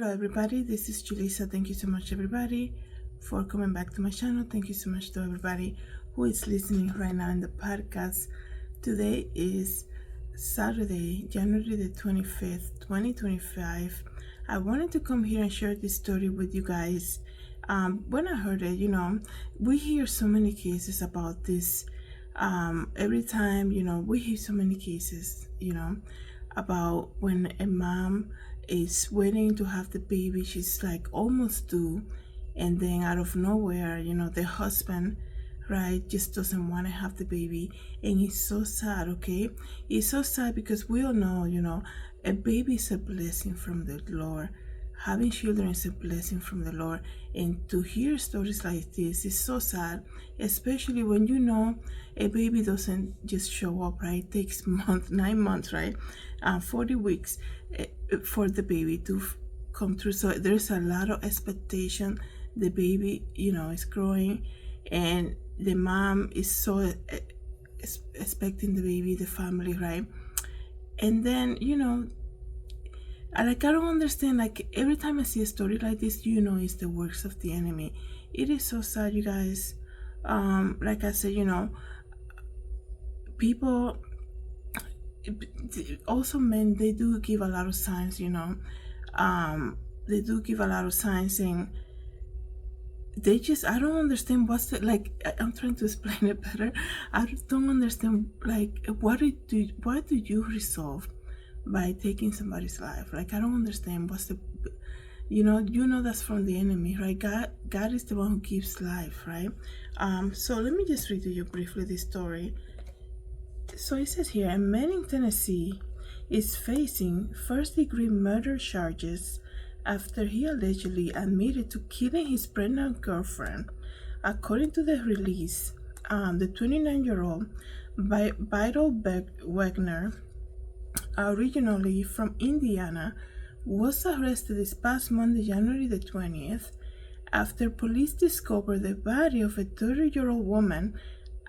Hello everybody, this is Julissa. Thank you so much everybody for coming back to my channel. Thank you so much to everybody who is listening right now in the podcast. Today is Saturday, January the 25th, 2025. I wanted to come here and share this story with you guys. When I heard it, we hear so many cases about this. Every time, we hear so many cases, about when a mom is waiting to have the baby. She's like almost due, and then out of nowhere, the husband, right, just doesn't want to have the baby. And it's so sad. Okay, it's so sad because we all know, a baby is a blessing from the Lord. Having children is a blessing from the Lord, and to hear stories like this is so sad, especially when a baby doesn't just show up, right? It takes 9 months, right? 40 weeks for the baby to come through. So there's a lot of expectation. The baby, is growing, and the mom is so expecting the baby, the family, right? And then, I don't understand, every time I see a story like this, it's the works of the enemy. It is so sad, you guys. Like I said, people, also men, they do give a lot of signs, they do give a lot of signs, and they just, I don't understand what's the, I'm trying to explain it better. I don't understand, what do you resolve by taking somebody's life? I don't understand what's the, that's from the enemy, right? God is the one who gives life, right? So let me just read to you briefly this story. So it says here, a man in Tennessee is facing first-degree murder charges after he allegedly admitted to killing his pregnant girlfriend. According to the release, the 29-year-old Vital Wagner, originally from Indiana, was arrested this past Monday, January the 20th, after police discovered the body of a 30-year-old woman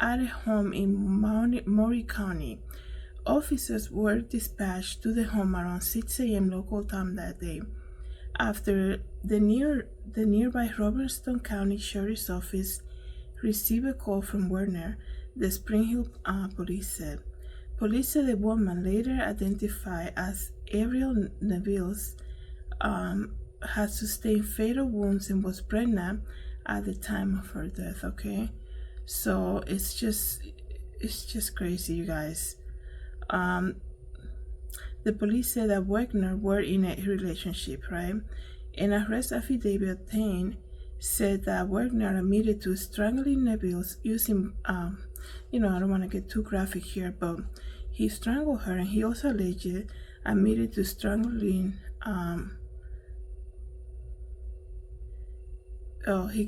at a home in Maury County. Officers were dispatched to the home around 6 a.m. local time that day. After the nearby Robertson County Sheriff's Office received a call from Werner, the Spring Hill police said. Police said the woman, later identified as Ariel Neville's, had sustained fatal wounds and was pregnant at the time of her death. Okay, so it's just crazy, you guys. The police said that Wagner were in a relationship, right? An arrest affidavit obtained said that Wagner admitted to strangling Neville using, I don't want to get too graphic here, but he strangled her, and he also allegedly admitted to strangling, he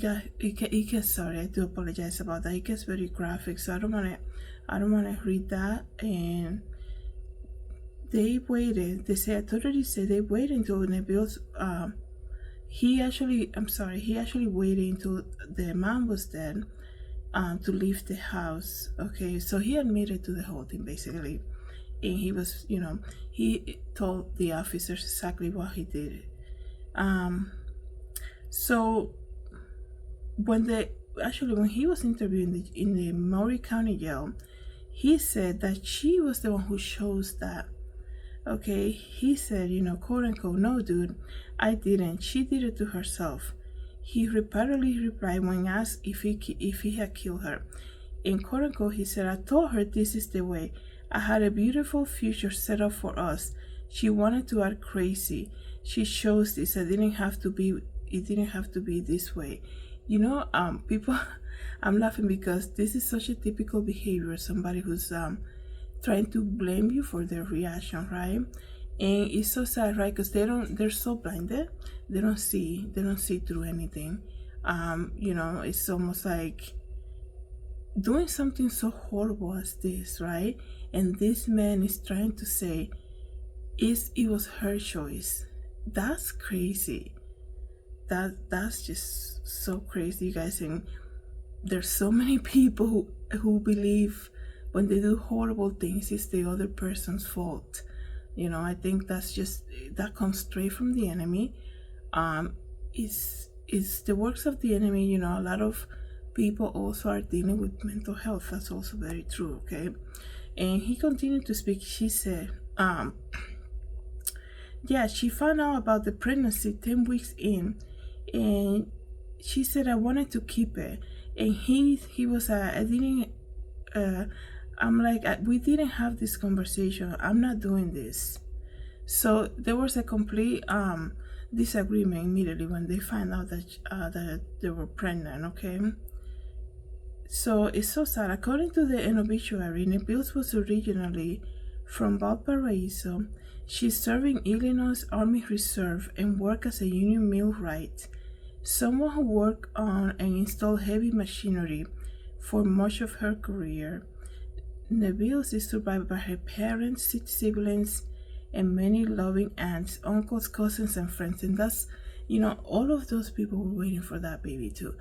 gets, sorry, I do apologize about that. It gets very graphic, so I don't want to read that. And they waited. Authorities say they waited until Neville's, he actually waited until the man was dead, to leave the house. Okay, so he admitted to the whole thing basically, and he was, he told the officers exactly what he did. So when he was interviewed in the Maury County jail, he said that she was the one who chose that. Okay, he said, quote unquote, "No, dude, I didn't. She did it to herself." He repeatedly replied when asked if he had killed her. In quote unquote, he said, "I told her this is the way. I had a beautiful future set up for us. She wanted to act crazy. She chose this. It didn't have to be this way." People, I'm laughing because this is such a typical behavior. Somebody who's trying to blame you for their reaction, right? And it's so sad, right? Because they're so blinded, they don't see through anything. It's almost like doing something so horrible as this, right? And this man is trying to say it was her choice. That's crazy. That's just so crazy, you guys. And there's so many people who believe when they do horrible things, it's the other person's fault. I think that comes straight from the enemy. um is the works of the enemy. A lot of people also are dealing with mental health. That's also very true. Okay. And he continued to speak. She said, yeah, she found out about the pregnancy 10 weeks in, and she said, I wanted to keep it. And he was, I didn't, I'm like, we didn't have this conversation. I'm not doing this. So there was a complete disagreement immediately when they found out that they were pregnant. Okay. So it's so sad. According to the obituary, Nabil's was originally from Valparaiso. She served in Illinois Army Reserve and worked as a union millwright, someone who worked on and installed heavy machinery for much of her career. Nabil's is survived by her parents, 6 siblings, and many loving aunts, uncles, cousins, and friends. And that's, all of those people were waiting for that baby too.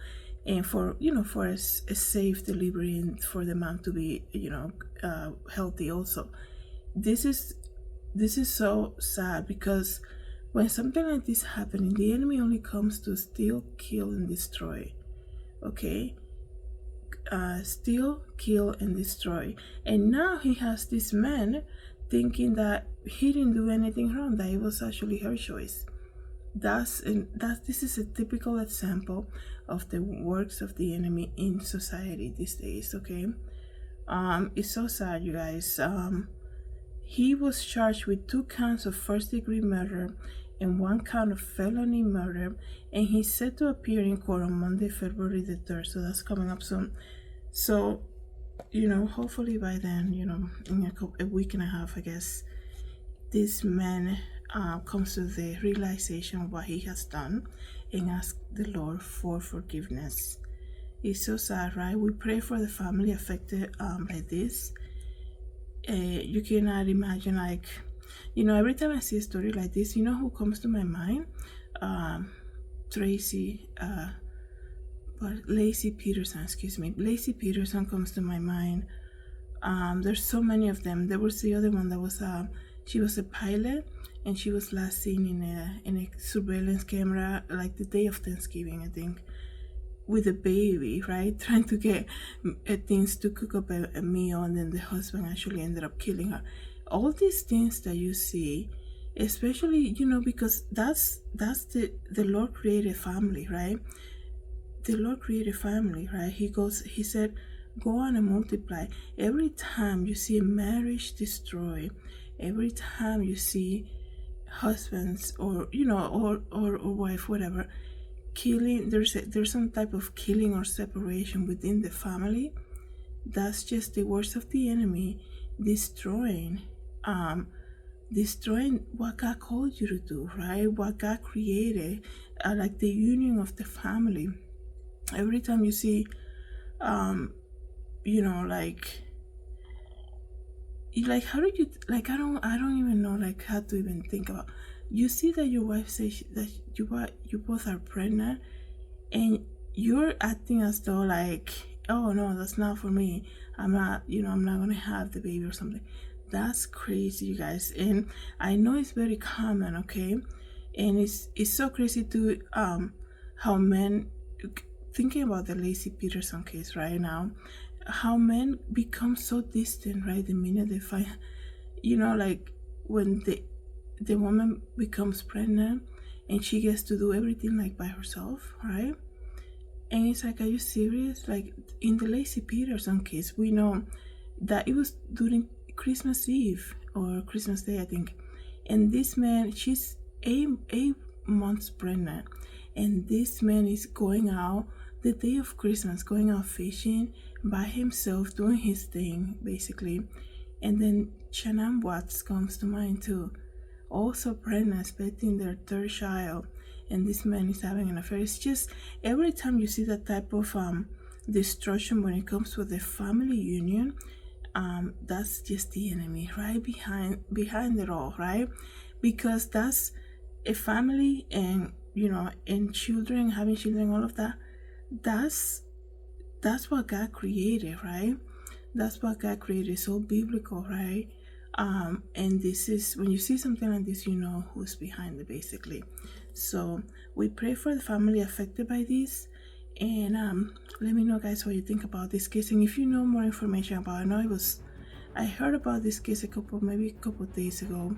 And for a safe delivery and for the mom to be healthy also. This is so sad, because when something like this happens, the enemy only comes to steal, kill, and destroy. Okay. Steal, kill, and destroy. And now he has this man thinking that he didn't do anything wrong, that it was actually her choice. This is a typical example of the works of the enemy in society these days. Okay. It's so sad, you guys. He was charged with 2 counts of first-degree murder and 1 count of felony murder, and he's set to appear in court on Monday, February the 3rd. So that's coming up soon. So, hopefully by then, in a week and a half, I guess, this man comes to the realization of what he has done and ask the Lord for forgiveness. It's so sad, right? We pray for the family affected by this. You cannot imagine, every time I see a story like this, who comes to my mind? Lacey Peterson, Lacey Peterson comes to my mind. There's so many of them. There was the other one that was she was a pilot, and she was last seen in a surveillance camera, like the day of Thanksgiving, I think, with a baby, right? Trying to get things to cook up a meal, and then the husband actually ended up killing her. All these things that you see, especially, because that's the Lord created family, right? The Lord created family, right? He said, go on and multiply. Every time you see a marriage destroyed, every time you see husbands or wife, whatever, killing, there's some type of killing or separation within the family. That's just the words of the enemy destroying what God called you to do, right? What God created, like the union of the family. Every time you see like how do you, I don't even know how to even think about, you see that your wife says that you both are pregnant, and you're acting as though oh no, that's not for me, I'm not gonna have the baby or something. That's crazy, you guys. And I know it's very common, okay? And it's so crazy to how men, thinking about the Lacey Peterson case right now, how men become so distant, right? The minute they find, when the woman becomes pregnant and she gets to do everything by herself, right? And it's are you serious? In the Lacey Peterson case, we know that it was during Christmas Eve or Christmas Day, I think. And this man, she's 8 months pregnant, and this man is going out the day of Christmas, going out fishing by himself, doing his thing, basically. And then Shannon Watts comes to mind too, also pregnant, expecting their 3rd child, and this man is having an affair. It's just, every time you see that type of destruction when it comes to the family union, that's just the enemy, right? Behind it all, right? Because that's a family, and and children, having children, all of that. That's what God created, right? That's what God created. It's so biblical, right? And this is, when you see something like this, who's behind it, basically. So we pray for the family affected by this. And let me know, guys, what you think about this case. And if you know more information about it, I heard about this case maybe a couple days ago.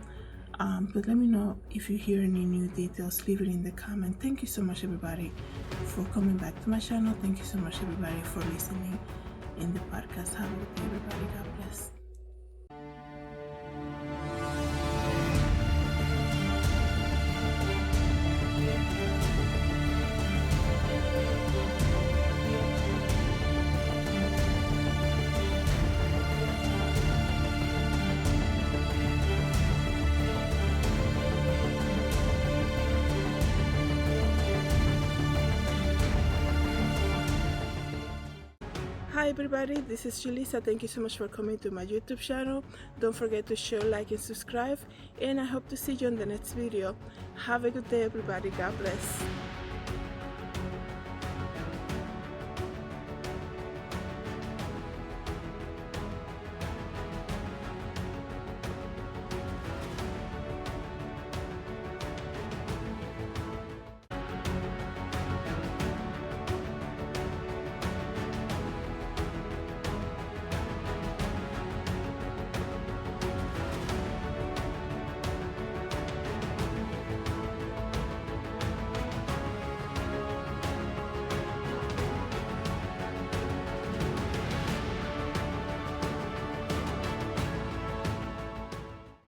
But let me know if you hear any new details. Leave it in the comment. Thank you so much, everybody, for coming back to my channel. Thank you so much, everybody, for listening in the podcast. Have a good day, everybody. God bless. Hi everybody, this is Julissa. Thank you so much for coming to my YouTube channel. Don't forget to share, like, and subscribe, and I hope to see you on the next video. Have a good day, everybody. God bless.